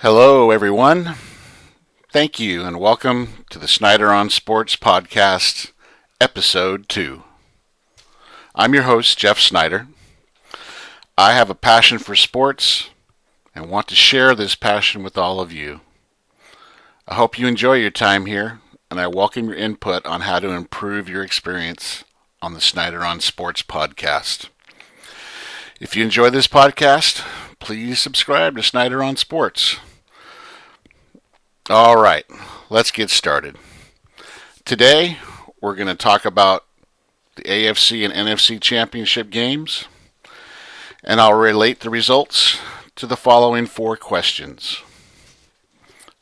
Hello, everyone. Thank you, and welcome to the Snyder on Sports podcast, episode 2. I'm your host, Jeff Snyder. I have a passion for sports and want to share this passion with all of you. I hope you enjoy your time here, and I welcome your input on how to improve your experience on the Snyder on Sports podcast. If you enjoy this podcast, please subscribe to Snyder on Sports. All right, let's get started. Today, we're going to talk about the AFC and NFC championship games, and I'll relate the results to the following 4 questions.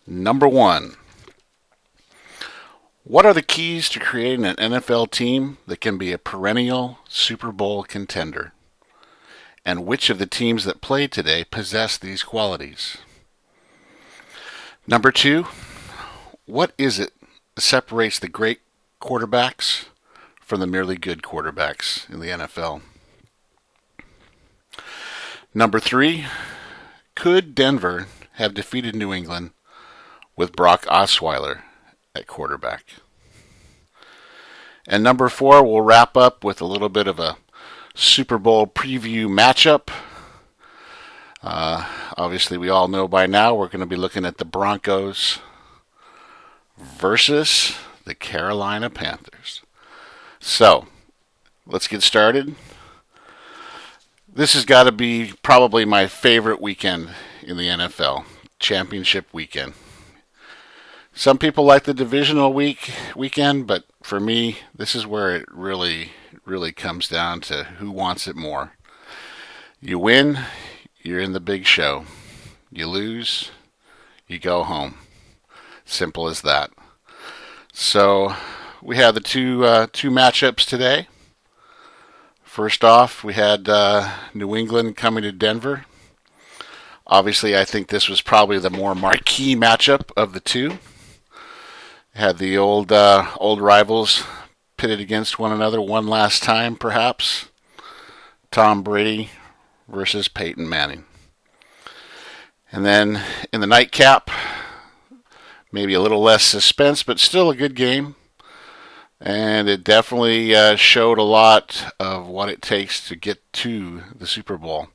Number 1, what are the keys to creating an NFL team that can be a perennial Super Bowl contender? And which of the teams that play today possess these qualities? Number 2, what is it that separates the great quarterbacks from the merely good quarterbacks in the NFL? Number 3, could Denver have defeated New England with Brock Osweiler at quarterback? And number 4, we'll wrap up with a little bit of a Super Bowl preview matchup. Obviously, we all know by now we're going to be looking at the Broncos versus the Carolina Panthers. So, let's get started. This has got to be probably my favorite weekend in the NFL, championship weekend. Some people like the divisional weekend, but for me, this is where it really comes down to who wants it more. You win, you're in the big show. You lose, you go home. Simple as that. So we have the two matchups today. First off, we had New England coming to Denver. Obviously, I think this was probably the more marquee matchup of the two. Had the old rivals pitted against one another one last time, perhaps. Tom Brady versus Peyton Manning. And then in the nightcap, maybe a little less suspense, but still a good game. And it definitely showed a lot of what it takes to get to the Super Bowl.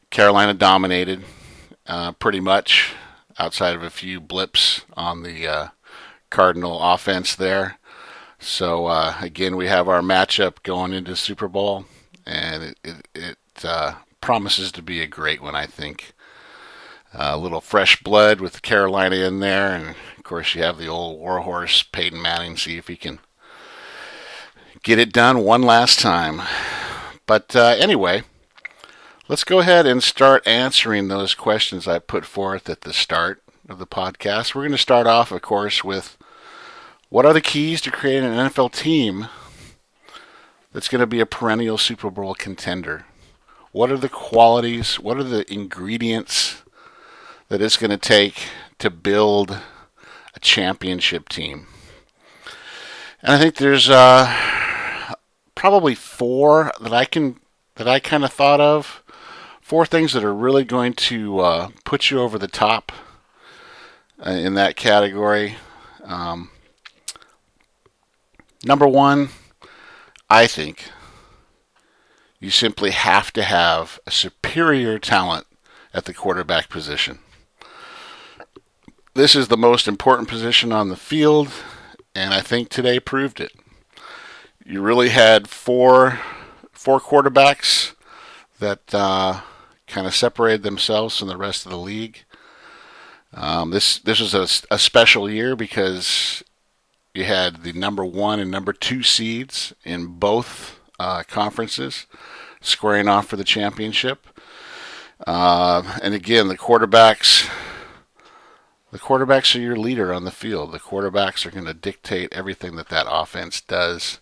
Carolina dominated pretty much, outside of a few blips on the Cardinal offense there. So again, we have our matchup going into Super Bowl, and it promises to be a great one, I think. A little fresh blood with Carolina in there, and of course you have the old warhorse Peyton Manning, see if he can get it done one last time. But anyway, let's go ahead and start answering those questions I put forth at the start of the podcast. We're going to start off, of course, with what are the keys to creating an NFL team that's going to be a perennial Super Bowl contender? What are the qualities? What are the ingredients that it's going to take to build a championship team? And I think there's probably 4 that I kind of thought of. 4 things that are really going to put you over the top in that category. Number 1, I think you simply have to have a superior talent at the quarterback position. This is the most important position on the field, and I think today proved it. You really had four quarterbacks that kind of separated themselves from the rest of the league. This was a special year because you had the number 1 and number 2 seeds in both conferences squaring off for the championship. And again, the quarterbacks are your leader on the field. The quarterbacks are going to dictate everything that offense does.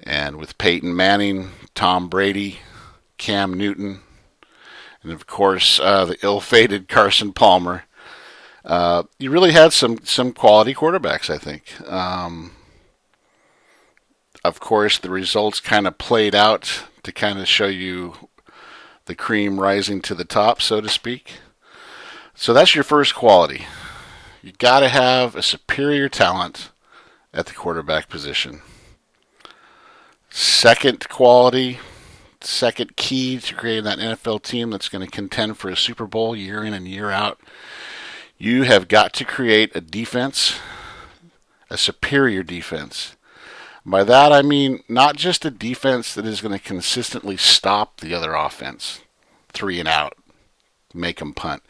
And with Peyton Manning, Tom Brady, Cam Newton, and of course the ill-fated Carson Palmer, you really had some quality quarterbacks, I think. Of course, the results kind of played out to kind of show you the cream rising to the top, so to speak. So that's your first quality. You got to have a superior talent at the quarterback position. Second quality, second key to creating that NFL team that's going to contend for a Super Bowl year in and year out, you have got to create a defense, a superior defense. By that I mean not just a defense that is going to consistently stop the other offense, 3 and out, make them punt.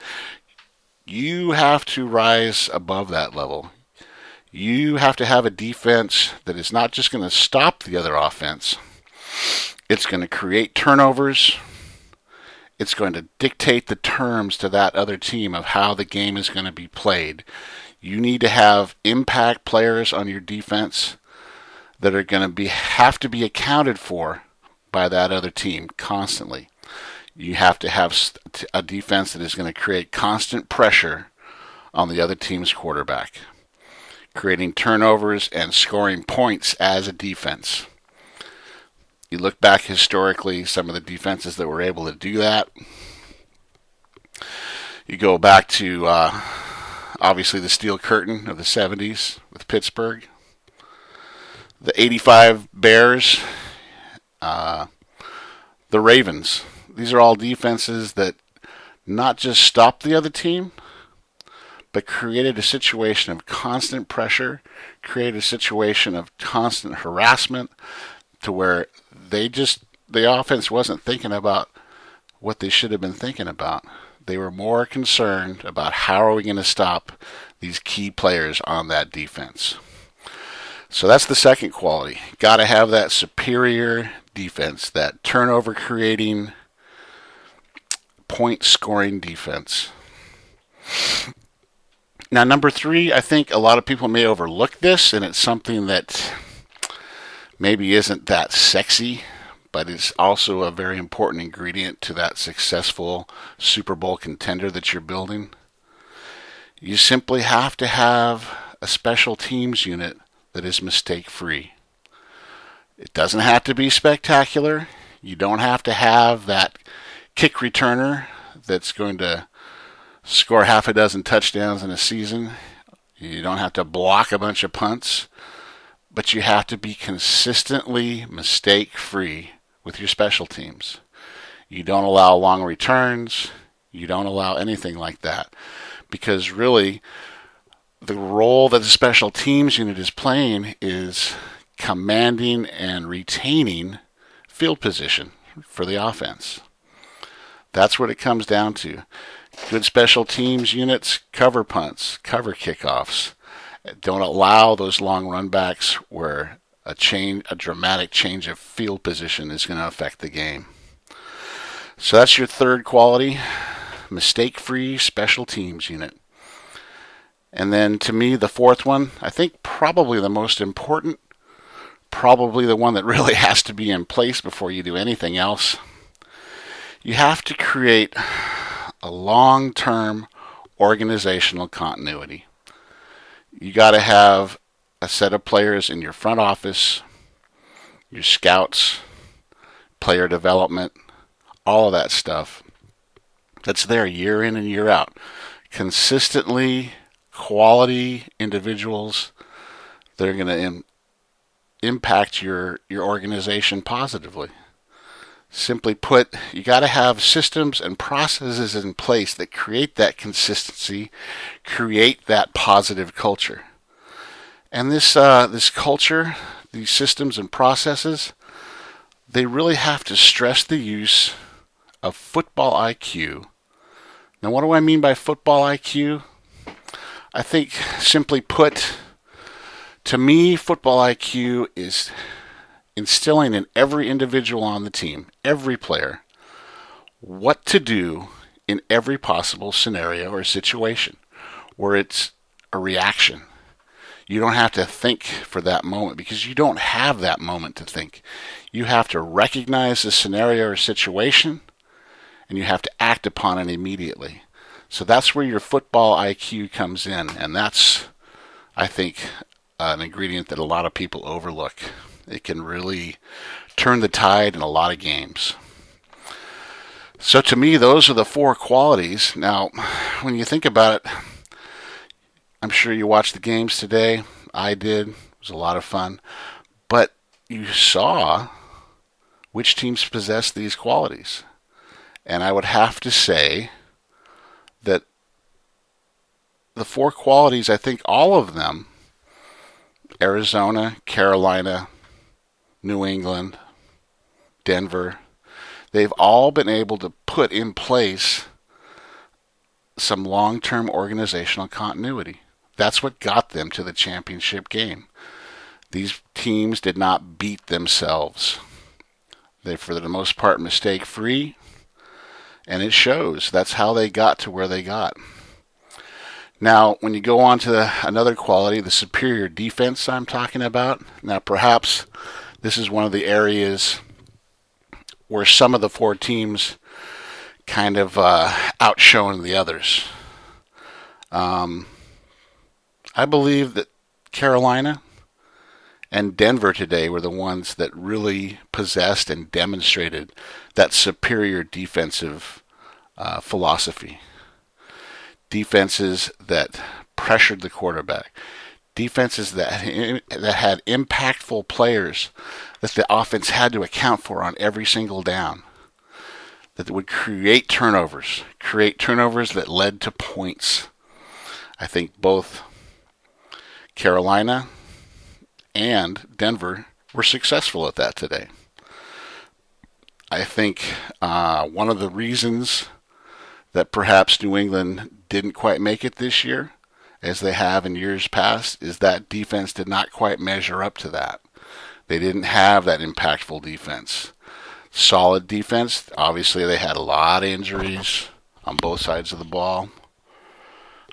You have to rise above that level. You have to have a defense that is not just going to stop the other offense. It's going to create turnovers. It's going to dictate the terms to that other team of how the game is going to be played. You need to have impact players on your defense that are going to have to be accounted for by that other team constantly. You have to have a defense that is going to create constant pressure on the other team's quarterback, creating turnovers and scoring points as a defense. You look back historically, some of the defenses that were able to do that. You go back to obviously the Steel Curtain of the 70s with Pittsburgh, the 85 Bears, the Ravens. These are all defenses that not just stopped the other team, but created a situation of constant pressure, created a situation of constant harassment to where the offense wasn't thinking about what they should have been thinking about. They were more concerned about how are we going to stop these key players on that defense. So that's the second quality. Got to have that superior defense, that turnover creating, point scoring defense. Now, number 3, I think a lot of people may overlook this, and it's something that maybe isn't that sexy, but it's also a very important ingredient to that successful Super Bowl contender that you're building. You simply have to have a special teams unit that is mistake-free. It doesn't have to be spectacular. You don't have to have that kick returner that's going to score half a dozen touchdowns in a season. You don't have to block a bunch of punts, but you have to be consistently mistake-free with your special teams. You don't allow long returns. You don't allow anything like that, because really the role that the special teams unit is playing is commanding and retaining field position for the offense. That's what it comes down to. Good special teams units cover punts, cover kickoffs. Don't allow those long runbacks where a dramatic change of field position is going to affect the game. So that's your third quality, mistake-free special teams unit. And then to me, the fourth one, I think probably the most important, probably the one that really has to be in place before you do anything else. You have to create a long-term organizational continuity. You got to have a set of players in your front office, your scouts, player development, all of that stuff that's there year in and year out. Consistently quality individuals that are going to impact your organization positively. Simply put, you got to have systems and processes in place that create that consistency, create that positive culture. And this culture, these systems and processes, they really have to stress the use of football IQ. Now, what do I mean by football IQ? I think, simply put, to me, football IQ is instilling in every individual on the team, every player, what to do in every possible scenario or situation where it's a reaction. You don't have to think for that moment because you don't have that moment to think. You have to recognize the scenario or situation and you have to act upon it immediately. So that's where your football IQ comes in, and that's, I think, an ingredient that a lot of people overlook. It can really turn the tide in a lot of games. So to me, those are the four qualities. Now, when you think about it, I'm sure you watched the games today. I did. It was a lot of fun. But you saw which teams possess these qualities. And I would have to say that the four qualities, I think all of them, Arizona, Carolina, New England, Denver, they've all been able to put in place some long-term organizational continuity. That's what got them to the championship game. These teams did not beat themselves. They, for the most part, mistake-free, and it shows. That's how they got to where they got. Now, when you go on to another quality, the superior defense I'm talking about, now perhaps this is one of the areas where some of the four teams kind of outshone the others. I believe that Carolina and Denver today were the ones that really possessed and demonstrated that superior defensive philosophy. Defenses that pressured the quarterback. Defenses that had impactful players that the offense had to account for on every single down. That would create turnovers that led to points. I think both Carolina and Denver were successful at that today. I think one of the reasons that perhaps New England didn't quite make it this year, as they have in years past, is that defense did not quite measure up to that. They didn't have that impactful defense. Solid defense. Obviously, they had a lot of injuries on both sides of the ball.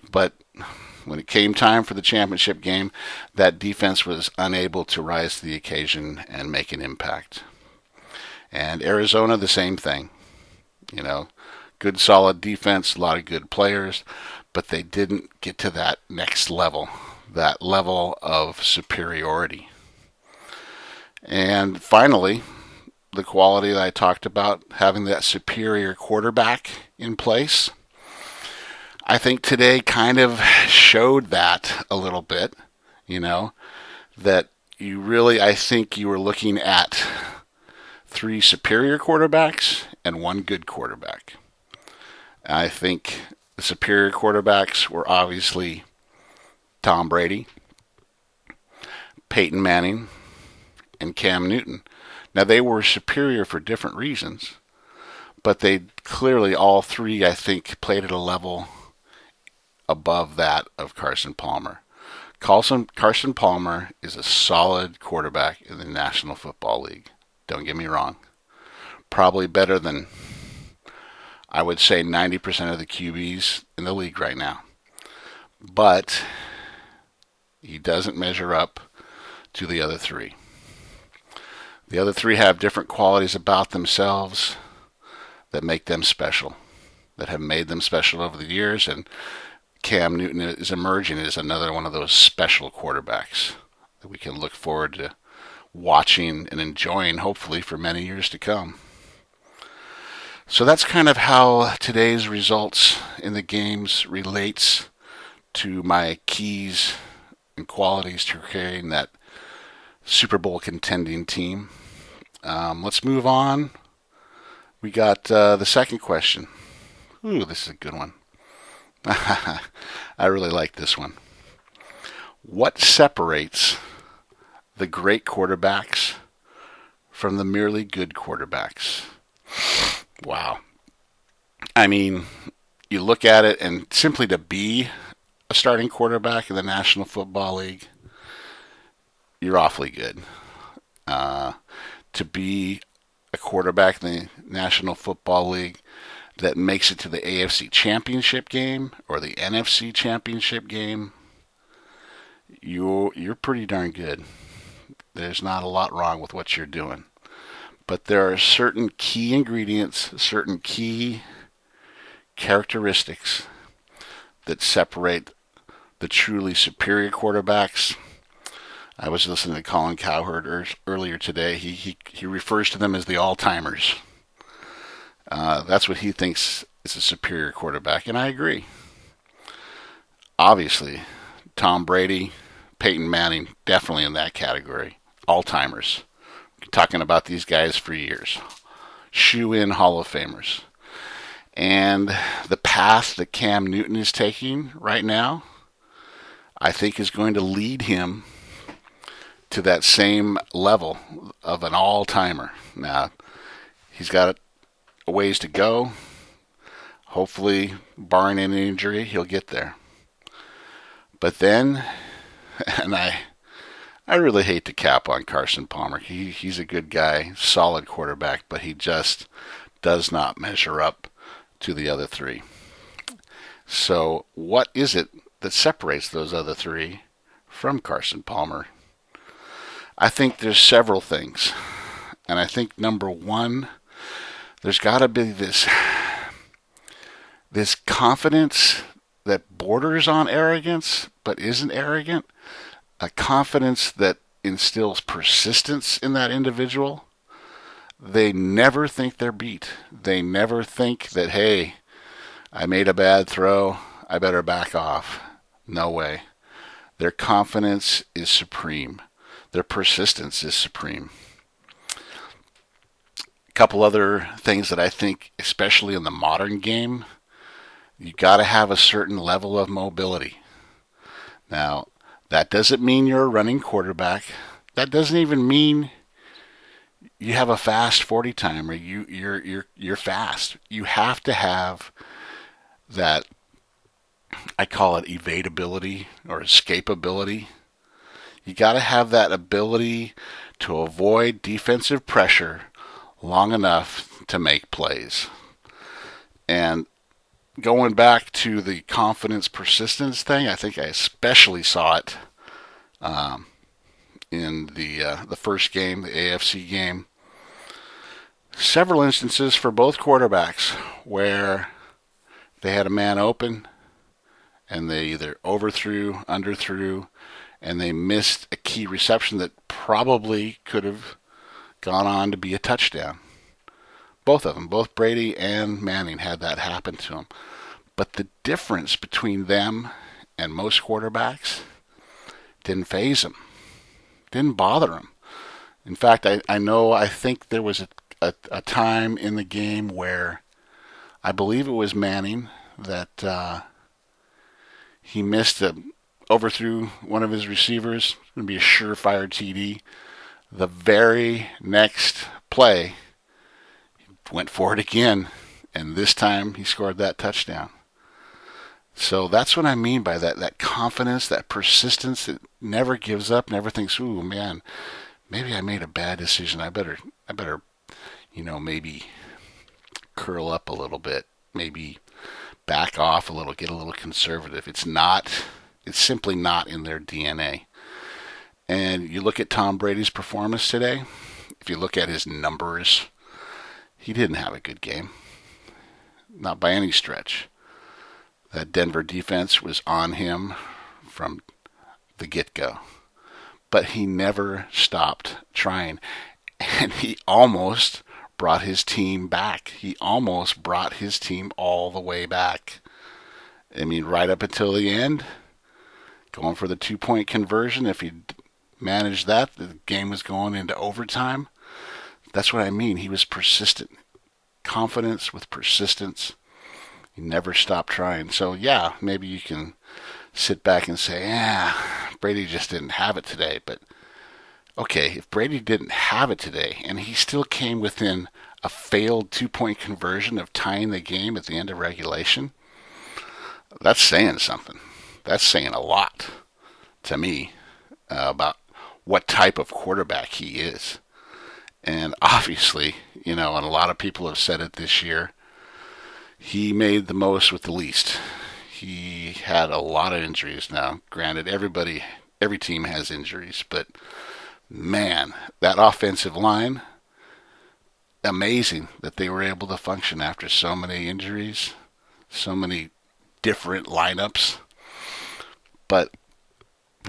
But when it came time for the championship game, that defense was unable to rise to the occasion and make an impact. And Arizona, the same thing. You know, good solid defense, a lot of good players, but they didn't get to that next level, that level of superiority. And finally, the quality that I talked about, having that superior quarterback in place, I think today kind of showed that a little bit, you know, that you really, I think you were looking at three superior quarterbacks and one good quarterback. I think the superior quarterbacks were obviously Tom Brady, Peyton Manning, and Cam Newton. Now, they were superior for different reasons, but they clearly, all three, I think, played at a level above that of Carson Palmer. Carson Palmer is a solid quarterback in the National Football League. Don't get me wrong. Probably better than, I would say, 90% of the QBs in the league right now. But he doesn't measure up to the other three. The other three have different qualities about themselves that make them special, that have made them special over the years, and Cam Newton is emerging as another one of those special quarterbacks that we can look forward to watching and enjoying, hopefully, for many years to come. So that's kind of how today's results in the games relates to my keys and qualities to creating that Super Bowl contending team. Let's move on. We got the second question. Ooh, this is a good one. I really like this one. What separates the great quarterbacks from the merely good quarterbacks? Wow. I mean, you look at it, and simply to be a starting quarterback in the National Football League, you're awfully good. To be a quarterback in the National Football League that makes it to the AFC Championship game or the NFC Championship game, you're pretty darn good. There's not a lot wrong with what you're doing. But there are certain key ingredients, certain key characteristics that separate the truly superior quarterbacks. I was listening to Colin Cowherd earlier today. He refers to them as the all-timers. That's what he thinks is a superior quarterback, and I agree. Obviously, Tom Brady, Peyton Manning, definitely in that category. All timers. Talking about these guys for years. Shoe in Hall of Famers. And the path that Cam Newton is taking right now, I think is going to lead him to that same level of an all timer. Now, he's got a ways to go. Hopefully, barring any injury, he'll get there. But then, and I really hate to cap on Carson Palmer. He's a good guy, solid quarterback, but he just does not measure up to the other three. So what is it that separates those other three from Carson Palmer? I think there's several things. And I think number one, there's got to be this confidence that borders on arrogance but isn't arrogant, a confidence that instills persistence in that individual. They never think they're beat. They never think that, hey, I made a bad throw, I better back off. No way. Their confidence is supreme. Their persistence is supreme. A couple other things that I think, especially in the modern game, you got to have a certain level of mobility. Now, that doesn't mean you're a running quarterback. That doesn't even mean you have a fast 40 time or you're fast. You have to have that, I call it evadability or escapability. You got to have that ability to avoid defensive pressure long enough to make plays. And going back to the confidence persistence thing, I think I especially saw it in the first game, the AFC game. Several instances for both quarterbacks where they had a man open and they either overthrew, underthrew, and they missed a key reception that probably could have gone on to be a touchdown. Both of them, both Brady and Manning, had that happen to them. But the difference between them and most quarterbacks didn't faze them, didn't bother them. In fact, I think there was a time in the game where I believe it was Manning that he overthrew one of his receivers. It would be a surefire TD. The very next play, he went for it again, and this time he scored that touchdown. So that's what I mean by that confidence, that persistence that never gives up, never thinks, ooh, man, maybe I made a bad decision. I better, maybe curl up a little bit, maybe back off a little, get a little conservative. It's simply not in their DNA. And you look at Tom Brady's performance today, if you look at his numbers, he didn't have a good game. Not by any stretch. That Denver defense was on him from the get-go. But he never stopped trying. And he almost brought his team back. He almost brought his team all the way back. I mean, right up until the end, going for the 2-point conversion. If he managed that, the game was going into overtime. That's what I mean. He was persistent. Confidence with persistence. He never stopped trying. So, yeah, maybe you can sit back and say, Brady just didn't have it today. But, okay, if Brady didn't have it today and he still came within a failed 2-point conversion of tying the game at the end of regulation, that's saying something. That's saying a lot to me about what type of quarterback he is. And obviously, and a lot of people have said it this year, he made the most with the least. He had a lot of injuries now. Granted, every team has injuries, but man, that offensive line, amazing that they were able to function after so many injuries, so many different lineups, but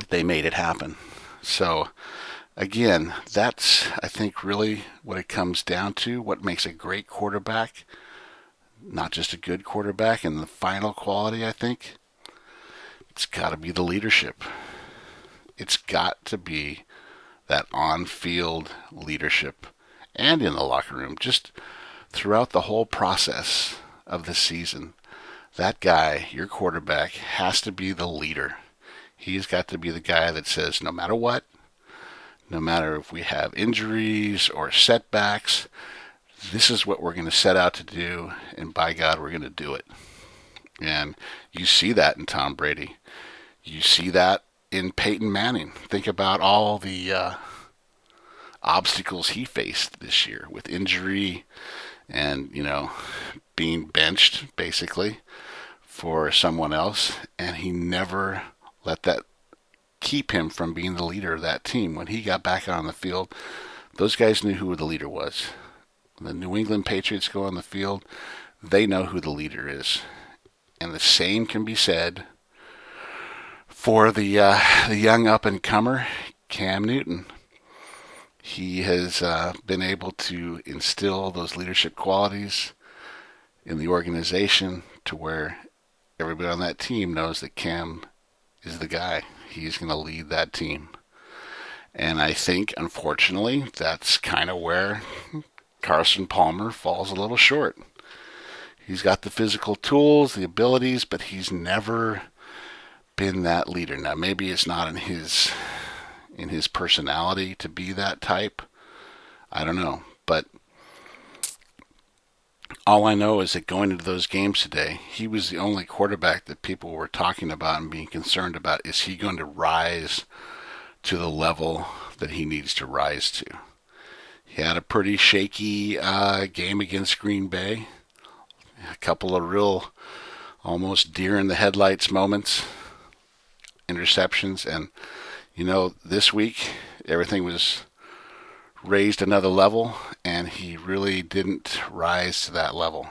they made it happen. So again, that's, I think, really what it comes down to, what makes a great quarterback. not just a good quarterback. And the final quality, I think, it's got to be the leadership. It's got to be that on-field leadership and in the locker room, just throughout the whole process of the season. That guy, your quarterback, has to be the leader. He's got to be the guy that says, no matter what, no matter if we have injuries or setbacks, this is what we're going to set out to do, and by God, we're going to do it. And you see that in Tom Brady. You see that in Peyton Manning. Think about all the obstacles he faced this year with injury and, being benched, basically, for someone else, and he never let that keep him from being the leader of that team. When he got back on the field, those guys knew who the leader was. When the New England Patriots go on the field, they know who the leader is. And the same can be said for the young up-and-comer, Cam Newton. He has been able to instill those leadership qualities in the organization to where everybody on that team knows that Cam is the guy. He's going to lead that team. And I think, unfortunately, that's kind of where Carson Palmer falls a little short. He's got the physical tools, the abilities, but he's never been that leader. Now, maybe it's not in his personality to be that type. I don't know. But all I know is that going into those games today, he was the only quarterback that people were talking about and being concerned about. Is he going to rise to the level that he needs to rise to? He had a pretty shaky game against Green Bay. A couple of real almost deer in the headlights moments, interceptions, and this week everything was raised another level, and he really didn't rise to that level.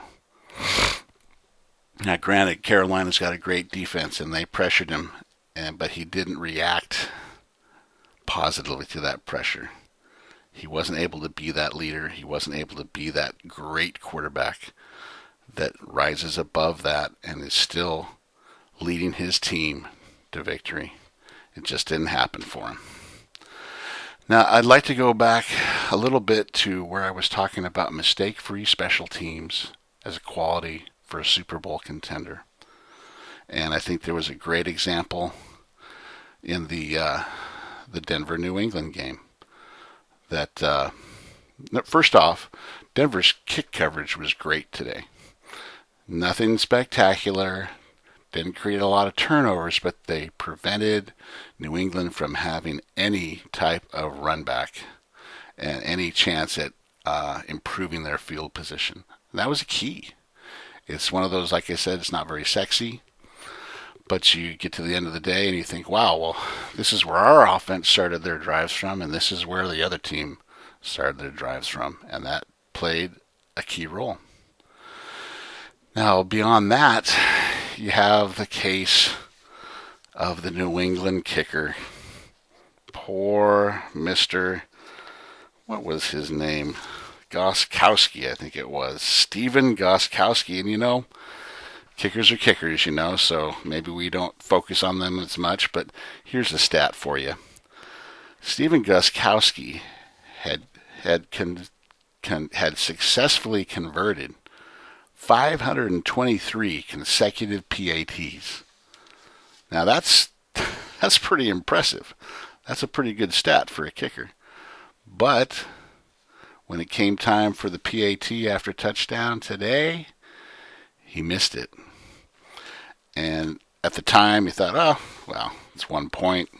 Now, granted, Carolina's got a great defense, and they pressured him, but he didn't react positively to that pressure. He wasn't able to be that leader. He wasn't able to be that great quarterback that rises above that and is still leading his team to victory. It just didn't happen for him. Now, I'd like to go back a little bit to where I was talking about mistake-free special teams as a quality for a Super Bowl contender. And I think there was a great example in the Denver-New England game. That first off, Denver's kick coverage was great today. Nothing spectacular. Didn't create a lot of turnovers, but they prevented New England from having any type of run back and any chance at improving their field position. And that was a key. It's one of those, like I said, it's not very sexy, but you get to the end of the day and you think, wow, well, this is where our offense started their drives from, and this is where the other team started their drives from, and that played a key role. Now, beyond that, you have the case of the New England kicker. Poor Mr. What was his name? Gostkowski, I think it was. Steven Gostkowski. And kickers are kickers, so maybe we don't focus on them as much, but here's a stat for you. Steven Gostkowski had successfully converted 523 consecutive PATs. Now that's pretty impressive. That's a pretty good stat for a kicker. But when it came time for the PAT after touchdown today, he missed it. And at the time, you thought, oh, well, it's 1 point.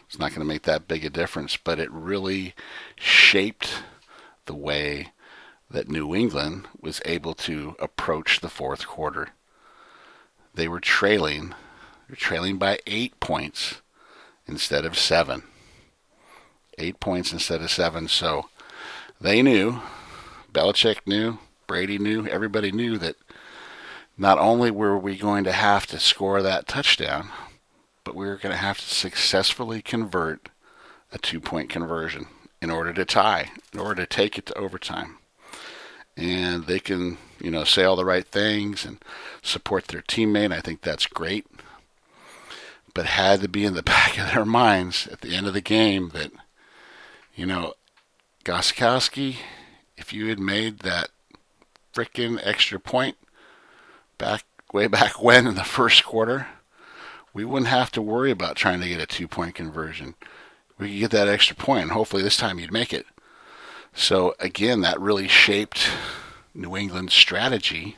It's not going to make that big a difference. But it really shaped the way that New England was able to approach the fourth quarter. They were trailing by 8 points instead of 7. 8 points instead of 7. So they knew, Belichick knew, Brady knew, everybody knew that not only were we going to have to score that touchdown, but we were going to have to successfully convert a 2-point conversion in order to tie, in order to take it to overtime. and they can, say all the right things and support their teammate. I think that's great. But had to be in the back of their minds at the end of the game that, Gostkowski, if you had made that frickin' extra point way back when in the first quarter, we wouldn't have to worry about trying to get a 2-point conversion. We could get that extra point, and hopefully this time you'd make it. So again, that really shaped New England's strategy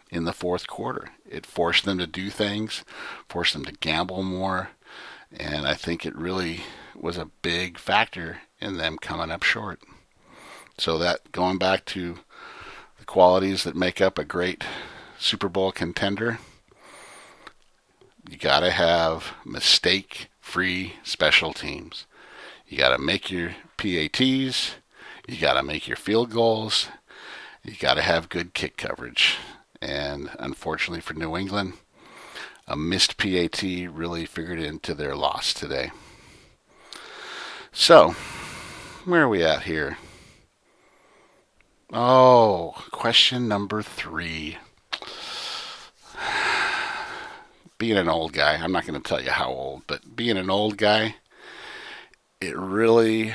in the fourth quarter. It forced them to do things, forced them to gamble more, and I think it really was a big factor in them coming up short. So that, going back to the qualities that make up a great Super Bowl contender, you got to have mistake-free special teams. You got to make your PATs, you got to make your field goals, you got to have good kick coverage. And unfortunately for New England, a missed PAT really figured into their loss today. So, where are we at here? Oh, question number 3. Being an old guy, I'm not going to tell you how old, but being an old guy, it really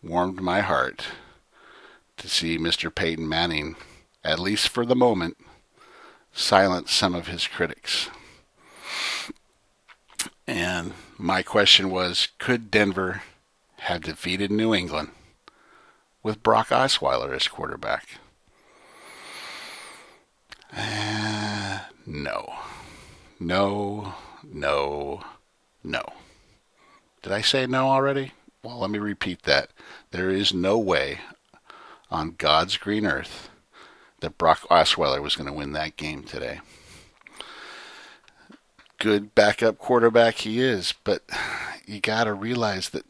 warmed my heart to see Mr. Peyton Manning, at least for the moment, silence some of his critics. And my question was, could Denver have defeated New England with Brock Osweiler as quarterback? No. No, no, no. Did I say no already? Well, let me repeat that. There is no way on God's green earth that Brock Osweiler was going to win that game today. Good backup quarterback he is, but you got to realize that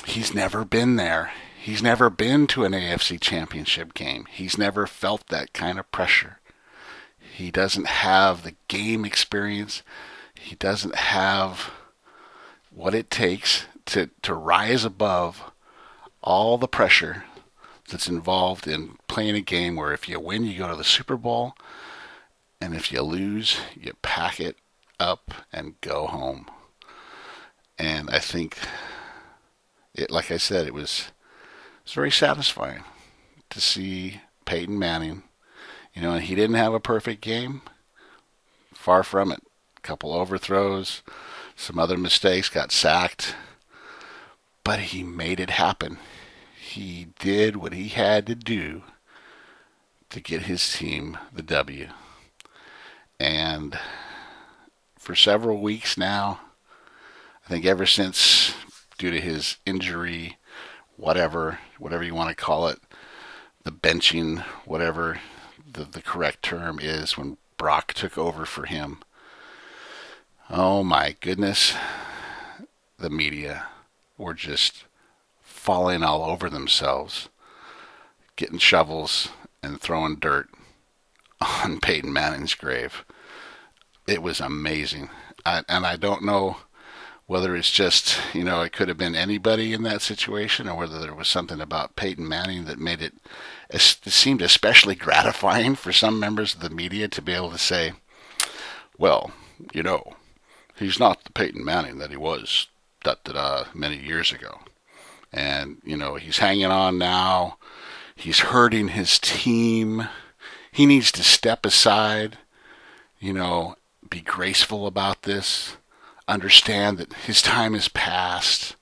he's never been there. He's never been to an AFC championship game. He's never felt that kind of pressure. He doesn't have the game experience. He doesn't have what it takes to rise above all the pressure that's involved in playing a game where if you win, you go to the Super Bowl, and if you lose, you pack it up and go home. And I think, like I said, it was very satisfying to see Peyton Manning. And he didn't have a perfect game. Far from it. A couple overthrows, some other mistakes, got sacked. But he made it happen. He did what he had to do to get his team the W. And for several weeks now, I think ever since, due to his injury, whatever you want to call it, the benching, whatever the correct term is, when Brock took over for him, oh my goodness, the media were just falling all over themselves, getting shovels and throwing dirt on Peyton Manning's grave. It was amazing. And I don't know whether it's just, it could have been anybody in that situation, or whether there was something about Peyton Manning that made it seemed especially gratifying for some members of the media to be able to say, well, he's not the Peyton Manning that he was many years ago. And, he's hanging on now. He's hurting his team. He needs to step aside, be graceful about this, understand that his time is past.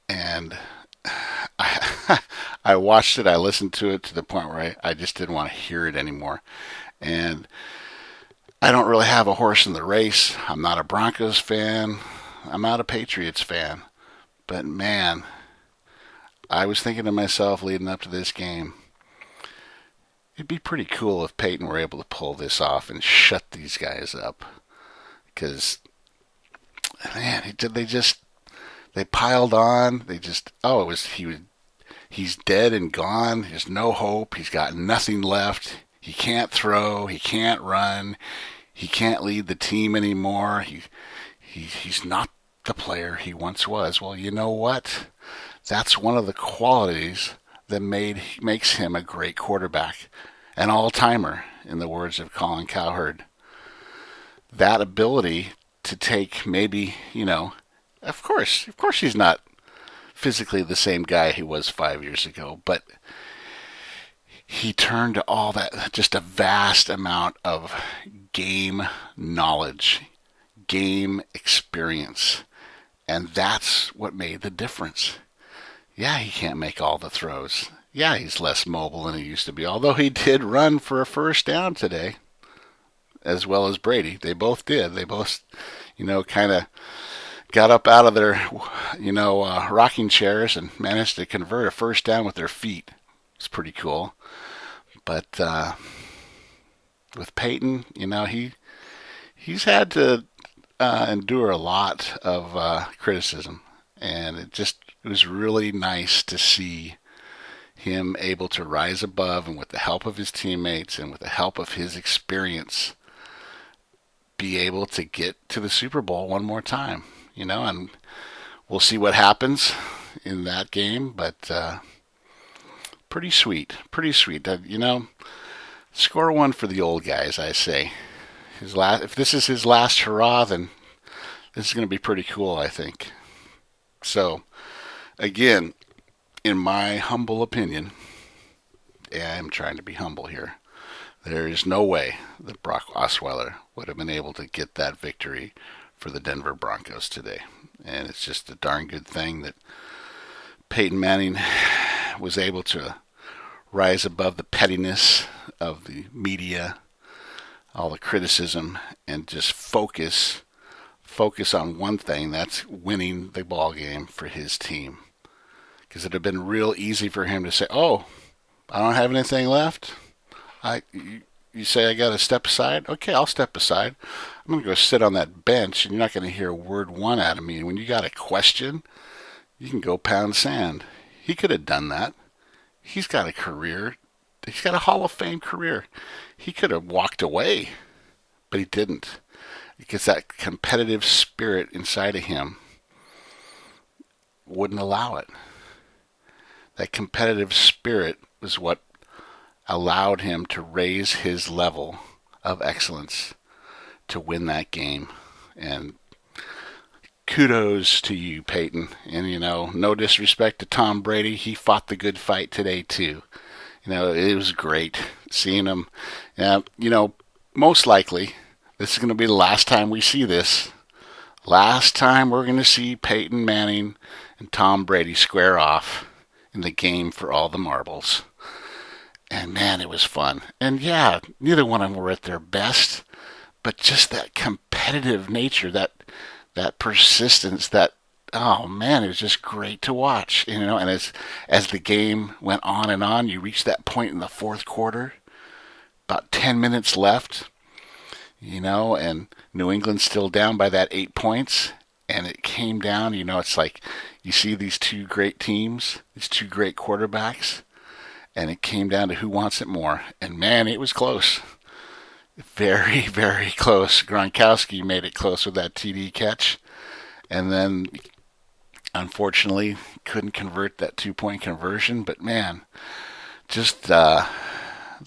And I watched it, I listened to it to the point where I just didn't want to hear it anymore. And I don't really have a horse in the race. I'm not a Broncos fan. I'm not a Patriots fan. But man, I was thinking to myself leading up to this game, it'd be pretty cool if Peyton were able to pull this off and shut these guys up. Because, man, they piled on. He's dead and gone. There's no hope. He's got nothing left. He can't throw. He can't run. He can't lead the team anymore. He's not the player he once was. Well, you know what? That's one of the qualities that makes him a great quarterback, an all-timer, in the words of Colin Cowherd. That ability to take maybe, of course he's not physically the same guy he was 5 years ago, but he turned all that, just a vast amount of game knowledge, game experience, and that's what made the difference. Yeah, he can't make all the throws. Yeah, he's less mobile than he used to be, although he did run for a first down today, as well as Brady. They both did. They both, kind of got up out of their, rocking chairs and managed to convert a first down with their feet. It's pretty cool. But with Peyton, he's had to endure a lot of criticism, and it was really nice to see him able to rise above, and with the help of his teammates and with the help of his experience, be able to get to the Super Bowl one more time. And we'll see what happens in that game, but pretty sweet. Score one for the old guys, I say. If this is his last hurrah, then this is going to be pretty cool, I think. So, again, in my humble opinion, and I'm trying to be humble here, there is no way that Brock Osweiler would have been able to get that victory for the Denver Broncos today. And it's just a darn good thing that Peyton Manning was able to rise above the pettiness of the media, all the criticism, and just focus on one thing. That's winning the ball game for his team. Because it would have been real easy for him to say, "Oh, I don't have anything left. You say I got to step aside? Okay, I'll step aside. I'm going to go sit on that bench, and you're not going to hear a word one out of me. And when you got a question, you can go pound sand." He could have done that. He's got a career. He's got a Hall of Fame career. He could have walked away, but he didn't. Because that competitive spirit inside of him wouldn't allow it. That competitive spirit was what allowed him to raise his level of excellence to win that game. And kudos to you, Peyton. And, no disrespect to Tom Brady. He fought the good fight today, too. It was great seeing him. Most likely, this is going to be the last time we see this. Last time we're going to see Peyton Manning and Tom Brady square off in the game for all the marbles. And, man, it was fun. And, yeah, neither one of them were at their best. But just that competitive nature, that persistence, oh man, it was just great to watch, And as the game went on and on, you reached that point in the fourth quarter, about 10 minutes left, and New England's still down by that 8 points, and it came down. It's like you see these two great teams, these two great quarterbacks, and it came down to who wants it more. And man, it was close. Very, very close. Gronkowski made it close with that TD catch. And then, unfortunately, couldn't convert that 2-point conversion. But, man, just the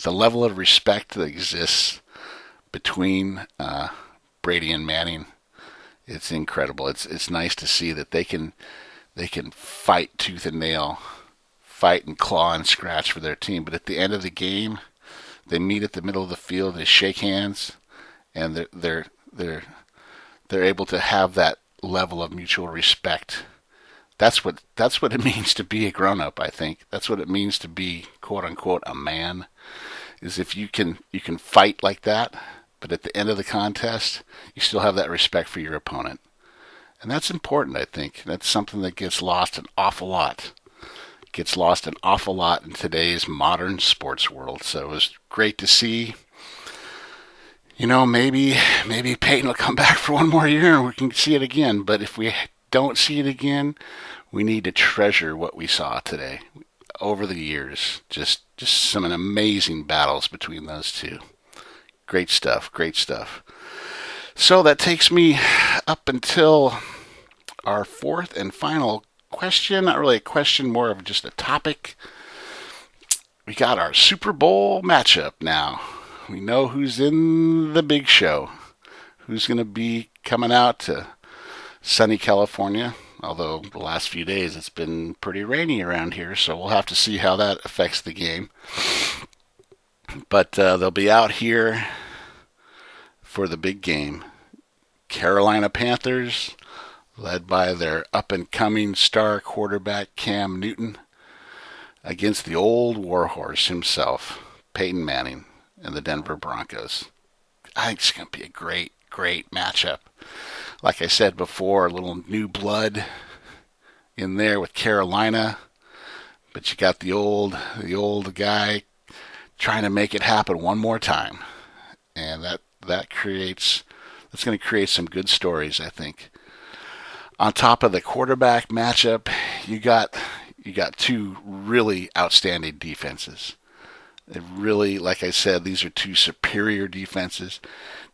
level of respect that exists between Brady and Manning, it's incredible. It's nice to see that they can fight tooth and nail, fight and claw and scratch for their team. But at the end of the game, they meet at the middle of the field. They shake hands, and they're able to have that level of mutual respect. That's what it means to be a grown-up. I think that's what it means to be, quote unquote, a man. Is if you can fight like that, but at the end of the contest, you still have that respect for your opponent, and that's important. I think that's something that gets lost an awful lot. Gets lost an awful lot in today's modern sports world. So it was great to see. Maybe Peyton will come back for one more year and we can see it again. But if we don't see it again, we need to treasure what we saw today. Over the years, just some amazing battles between those two. Great stuff. So that takes me up until our fourth and final question. Not really a question, more of just a topic. we got our Super Bowl matchup now. We know who's in the big show, who's going to be coming out to sunny California. Although the last few days it's been pretty rainy around here, so we'll have to see how that affects the game. But they'll be out here for the big game. Carolina Panthers, led by their up-and-coming star quarterback Cam Newton, against the old warhorse himself, Peyton Manning, and the Denver Broncos. I think it's going to be a great, great matchup. Like I said before, a little new blood in there with Carolina, but you got the old guy trying to make it happen one more time, and that's going to create some good stories, I think. On top of the quarterback matchup, you got two really outstanding defenses. They really, like I said, these are two superior defenses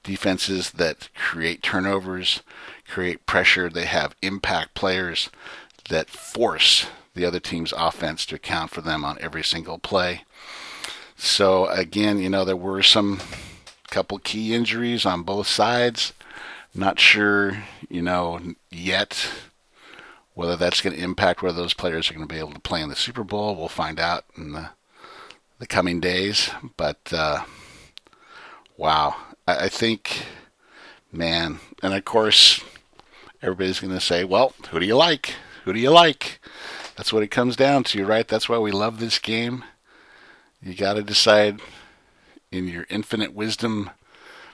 that create turnovers, create pressure. They have impact players that force the other team's offense to account for them on every single play. So again, there were some couple key injuries on both sides. Not sure, yet whether that's going to impact whether those players are going to be able to play in the Super Bowl. We'll find out in the coming days. But wow, I think, man, and of course everybody's going to say, well, who do you like? Who do you like? That's what it comes down to, right? That's why we love this game. You got to decide in your infinite wisdom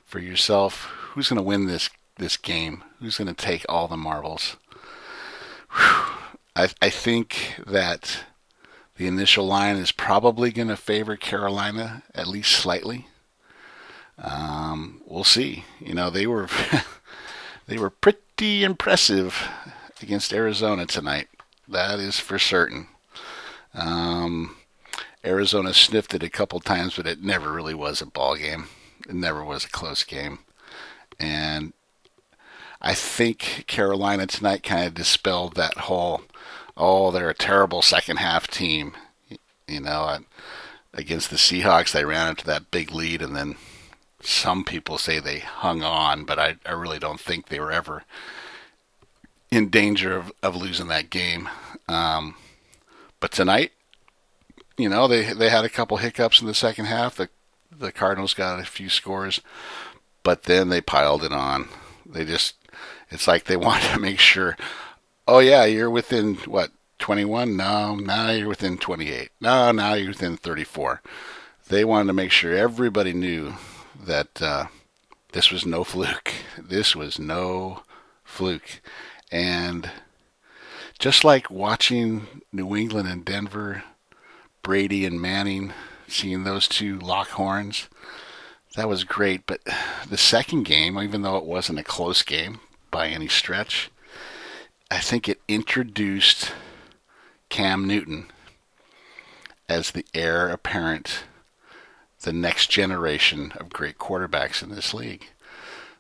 for yourself who's going to win this game. Who's going to take all the marbles? I think that the initial line is probably going to favor Carolina at least slightly. We'll see. They were they were pretty impressive against Arizona tonight. That is for certain. Arizona sniffed it a couple times, but it never really was a ball game. It never was a close game. And I think Carolina tonight kind of dispelled that whole, they're a terrible second half team. Against the Seahawks, they ran into that big lead, and then some people say they hung on, but I really don't think they were ever in danger of losing that game. But tonight, they had a couple hiccups in the second half. The Cardinals got a few scores, but then they piled it on. It's like they wanted to make sure, oh yeah, you're within, 21? No, now you're within 28. No, now you're within 34. They wanted to make sure everybody knew that this was no fluke. This was no fluke. And just like watching New England and Denver, Brady and Manning, seeing those two lock horns, that was great. But the second game, even though it wasn't a close game by any stretch, I think it introduced Cam Newton as the heir apparent, the next generation of great quarterbacks in this league.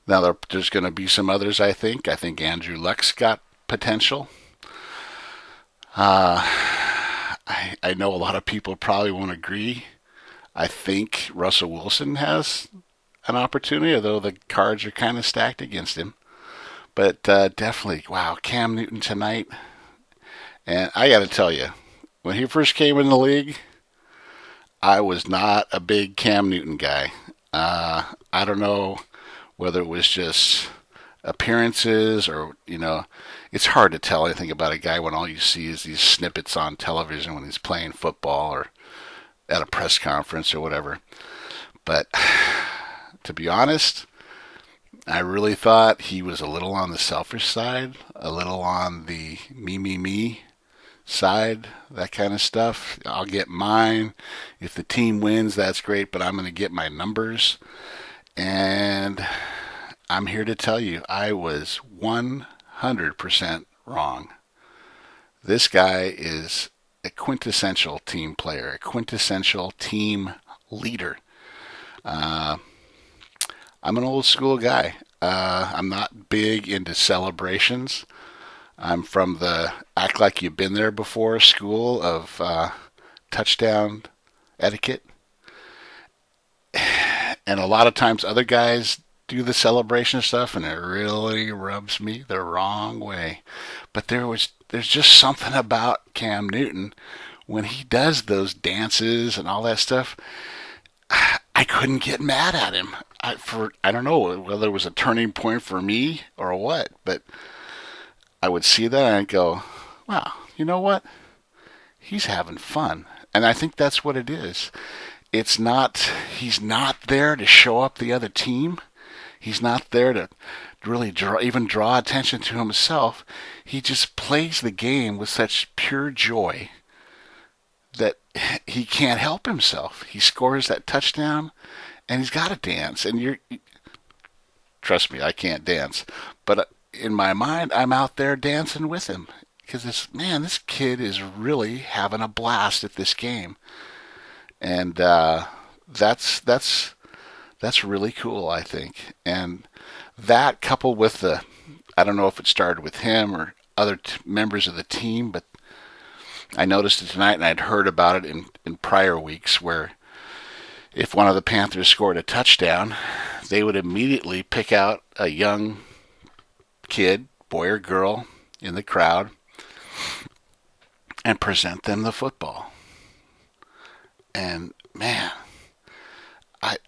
Now, there's going to be some others, I think. I think Andrew Luck's got potential. I know a lot of people probably won't agree. I think Russell Wilson has an opportunity, although the cards are kind of stacked against him. But definitely, wow, Cam Newton tonight. And I got to tell you, when he first came in the league, I was not a big Cam Newton guy. I don't know whether it was just appearances or, it's hard to tell anything about a guy when all you see is these snippets on television when he's playing football or at a press conference or whatever. But to be honest, I really thought he was a little on the selfish side, a little on the me side, that kind of stuff. I'll get mine. If the team wins, that's great, but I'm going to get my numbers. And I'm here to tell you, I was 100% wrong. This guy is a quintessential team player, a quintessential team leader. I'm an old school guy. I'm not big into celebrations. I'm from the act like you've been there before school of touchdown etiquette. And a lot of times other guys do the celebration stuff and it really rubs me the wrong way. But there's just something about Cam Newton when he does those dances and all that stuff. I couldn't get mad at him. I don't know whether it was a turning point for me or what, but I would see that and I'd go, wow, you know what? He's having fun. And I think that's what it is. It's not, he's not there to show up the other team. He's not there to really even draw attention to himself. He just plays the game with such pure joy that he can't help himself. He scores that touchdown and he's got to dance. And trust me, I can't dance. But in my mind, I'm out there dancing with him because this kid is really having a blast at this game. And that's really cool, I think. And that coupled with I don't know if it started with him or other members of the team, but I noticed it tonight and I'd heard about it in prior weeks where if one of the Panthers scored a touchdown, they would immediately pick out a young kid, boy or girl, in the crowd and present them the football. And man,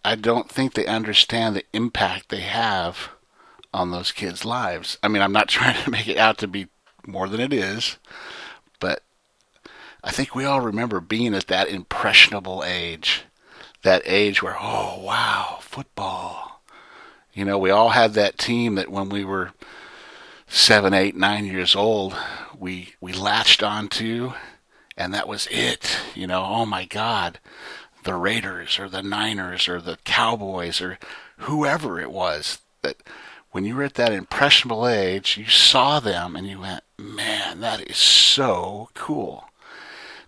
I don't think they understand the impact they have on those kids' lives. I mean, I'm not trying to make it out to be more than it is, but I think we all remember being at that impressionable age, that age where, oh, wow, football. You know, we all had that team that when we were 7, 8, 9 years old, we latched onto, and that was it. You know, oh my God, the Raiders or the Niners or the Cowboys or whoever it was, that when you were at that impressionable age, you saw them and you went, man, that is so cool.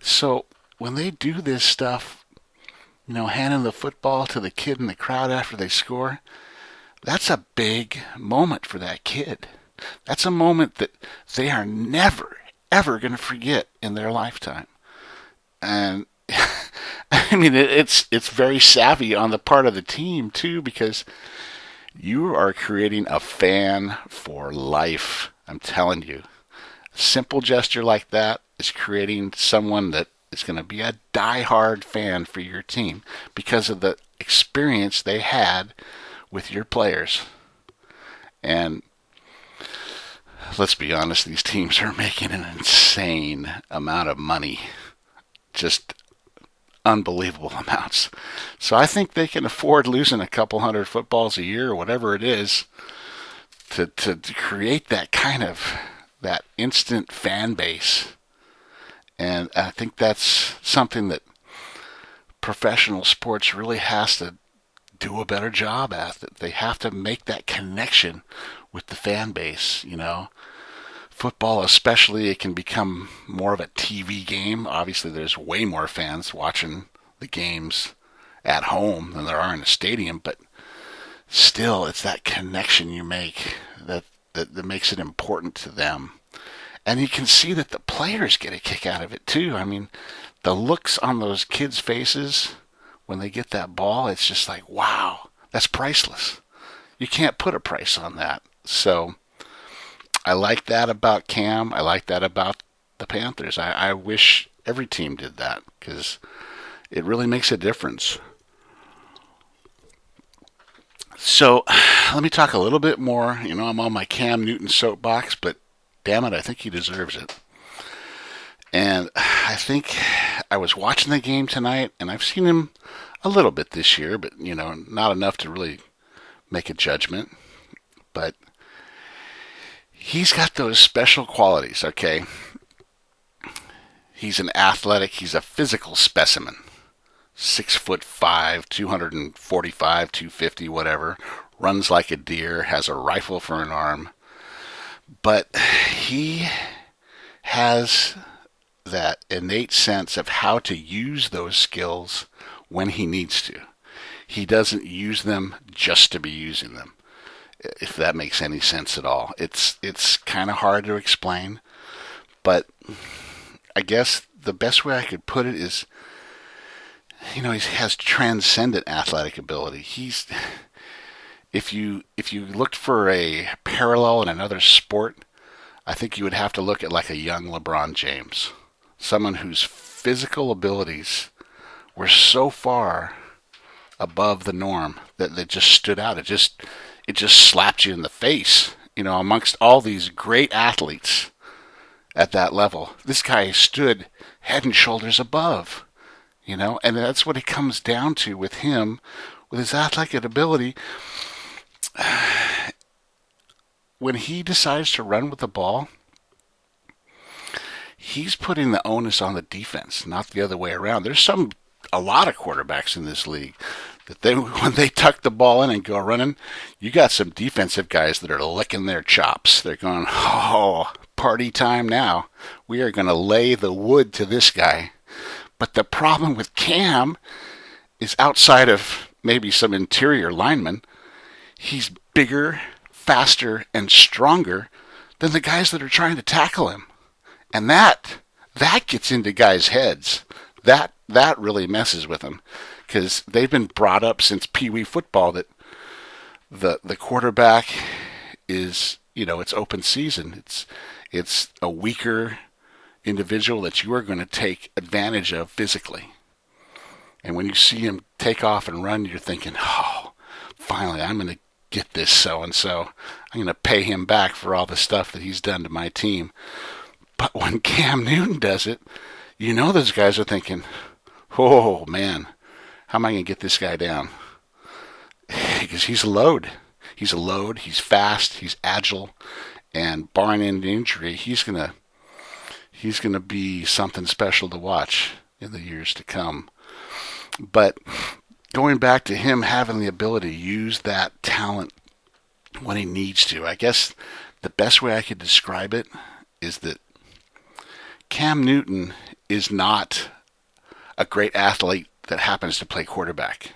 So when they do this stuff, you know, handing the football to the kid in the crowd after they score, that's a big moment for that kid. That's a moment that they are never, ever going to forget in their lifetime. And I mean, it's very savvy on the part of the team too, because you are creating a fan for life. I'm telling you, a simple gesture like that is creating someone that is going to be a die-hard fan for your team because of the experience they had with your players. And let's be honest, these teams are making an insane amount of money. Just unbelievable amounts. So I think they can afford losing a couple hundred footballs a year or whatever it is to create that kind of that instant fan base. And I think that's something that professional sports really has to do a better job at. That they have to make that connection with the fan base, you know. Football especially, it can become more of a TV game. Obviously, there's way more fans watching the games at home than there are in a stadium, but still, it's that connection you make that makes it important to them. And you can see that the players get a kick out of it too. I mean, the looks on those kids' faces when they get that ball, it's just like, wow, that's priceless. You can't put a price on that. So I like that about Cam. I like that about the Panthers. I wish every team did that because it really makes a difference. So let me talk a little bit more. You know, I'm on my Cam Newton soapbox, but damn it, I think he deserves it. And I think I was watching the game tonight, and I've seen him a little bit this year, but, you know, not enough to really make a judgment. But he's got those special qualities, okay? He's an athletic, he's a physical specimen. 6'5", 245, 250, whatever. Runs like a deer, has a rifle for an arm. But he has that innate sense of how to use those skills when he needs to. He doesn't use them just to be using them, if that makes any sense at all. It's kind of hard to explain, but I guess the best way I could put it is he has transcendent athletic ability. If you looked for a parallel in another sport, I think you would have to look at like a young LeBron James, someone whose physical abilities were so far above the norm that they just stood out. It just slapped you in the face. Amongst all these great athletes at that level, this guy stood head and shoulders above. And that's what it comes down to with him, with his athletic ability. When he decides to run with the ball, he's putting the onus on the defense, not the other way around. There's a lot of quarterbacks in this league that when they tuck the ball in and go running, you got some defensive guys that are licking their chops. They're going, oh, party time now. We are going to lay the wood to this guy. But the problem with Cam is, outside of maybe some interior linemen, he's bigger, faster, and stronger than the guys that are trying to tackle him. And that gets into guys' heads. That really messes with them, because they've been brought up since Pee Wee football that the quarterback is, it's open season. It's a weaker individual that you are going to take advantage of physically. And when you see him take off and run, you're thinking, oh, finally, I'm going to get this so-and-so. I'm going to pay him back for all the stuff that he's done to my team. But when Cam Newton does it, those guys are thinking, oh, man, how am I going to get this guy down? Because he's a load. He's a load. He's fast. He's agile. And barring any injury, he's going to be something special to watch in the years to come. But going back to him having the ability to use that talent when he needs to, I guess the best way I could describe it is that Cam Newton is not a great athlete that happens to play quarterback.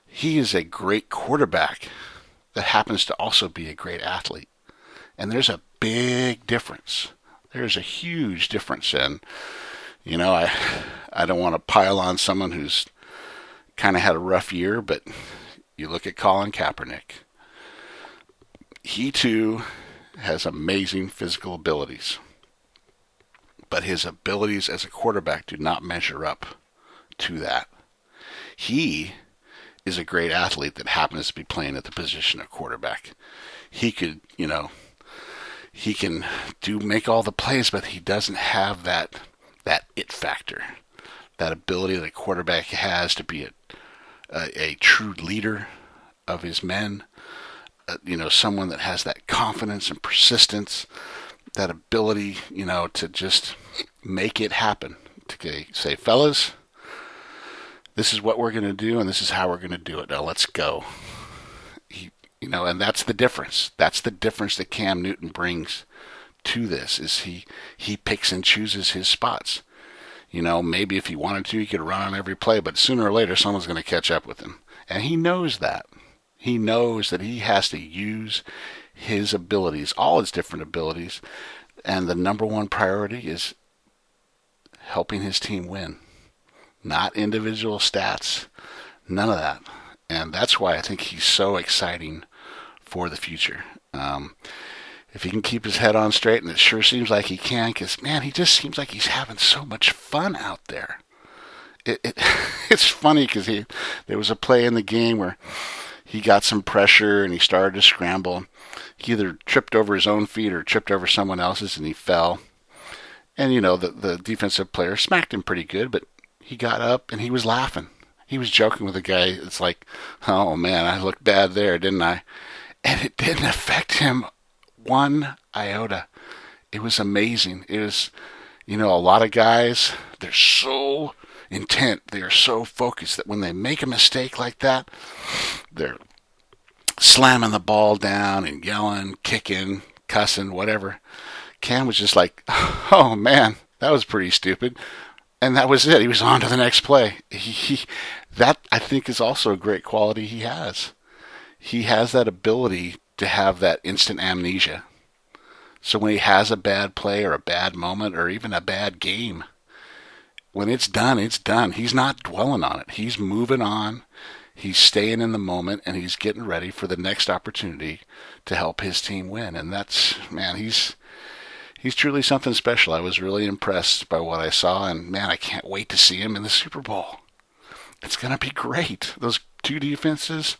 He is a great quarterback that happens to also be a great athlete. And there's a big difference. There's a huge difference. And, I don't want to pile on someone who's kind of had a rough year, but you look at Colin Kaepernick. He, too, has amazing physical abilities. But his abilities as a quarterback do not measure up to that. He is a great athlete that happens to be playing at the position of quarterback. He could, he can make all the plays, but he doesn't have that it factor, that ability that a quarterback has to be a true leader of his men. Someone that has that confidence and persistence, that ability, to just make it happen. To say, fellas, this is what we're going to do, and this is how we're going to do it. Now let's go. And that's the difference. That's the difference that Cam Newton brings to this, is he picks and chooses his spots. Maybe if he wanted to, he could run on every play, but sooner or later someone's going to catch up with him. And he knows that. He knows that he has to use his abilities, all his different abilities, and the number one priority is helping his team win. Not individual stats, none of that. And that's why I think he's so exciting for the future. If he can keep his head on straight, and it sure seems like he can, because, man, he just seems like he's having so much fun out there. It's funny because there was a play in the game where he got some pressure and he started to scramble. He either tripped over his own feet or tripped over someone else's, and he fell. And, the defensive player smacked him pretty good, but he got up and he was laughing. He was joking with the guy. It's like, oh, man, I looked bad there, didn't I? And it didn't affect him one iota. It was amazing. It was, a lot of guys, they're so intent. They are so focused that when they make a mistake like that, they're slamming the ball down and yelling, kicking, cussing, whatever. Cam was just like, oh, man, that was pretty stupid. And that was it. He was on to the next play. That, I think, is also a great quality he has. He has that ability to have that instant amnesia. So when he has a bad play or a bad moment or even a bad game, when it's done, it's done. He's not dwelling on it. He's moving on. He's staying in the moment, and he's getting ready for the next opportunity to help his team win. And that's, man, he's truly something special. I was really impressed by what I saw, and man, I can't wait to see him in the Super Bowl. It's going to be great. Those two defenses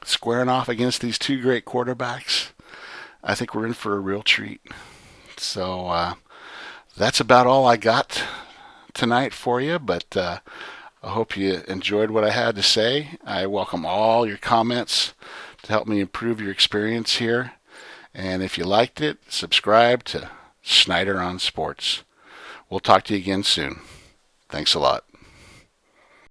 squaring off against these two great quarterbacks. I think we're in for a real treat. So that's about all I got tonight for you, but I hope you enjoyed what I had to say. I welcome all your comments to help me improve your experience here. And if you liked it, subscribe to Snyder on Sports. We'll talk to you again soon. Thanks a lot.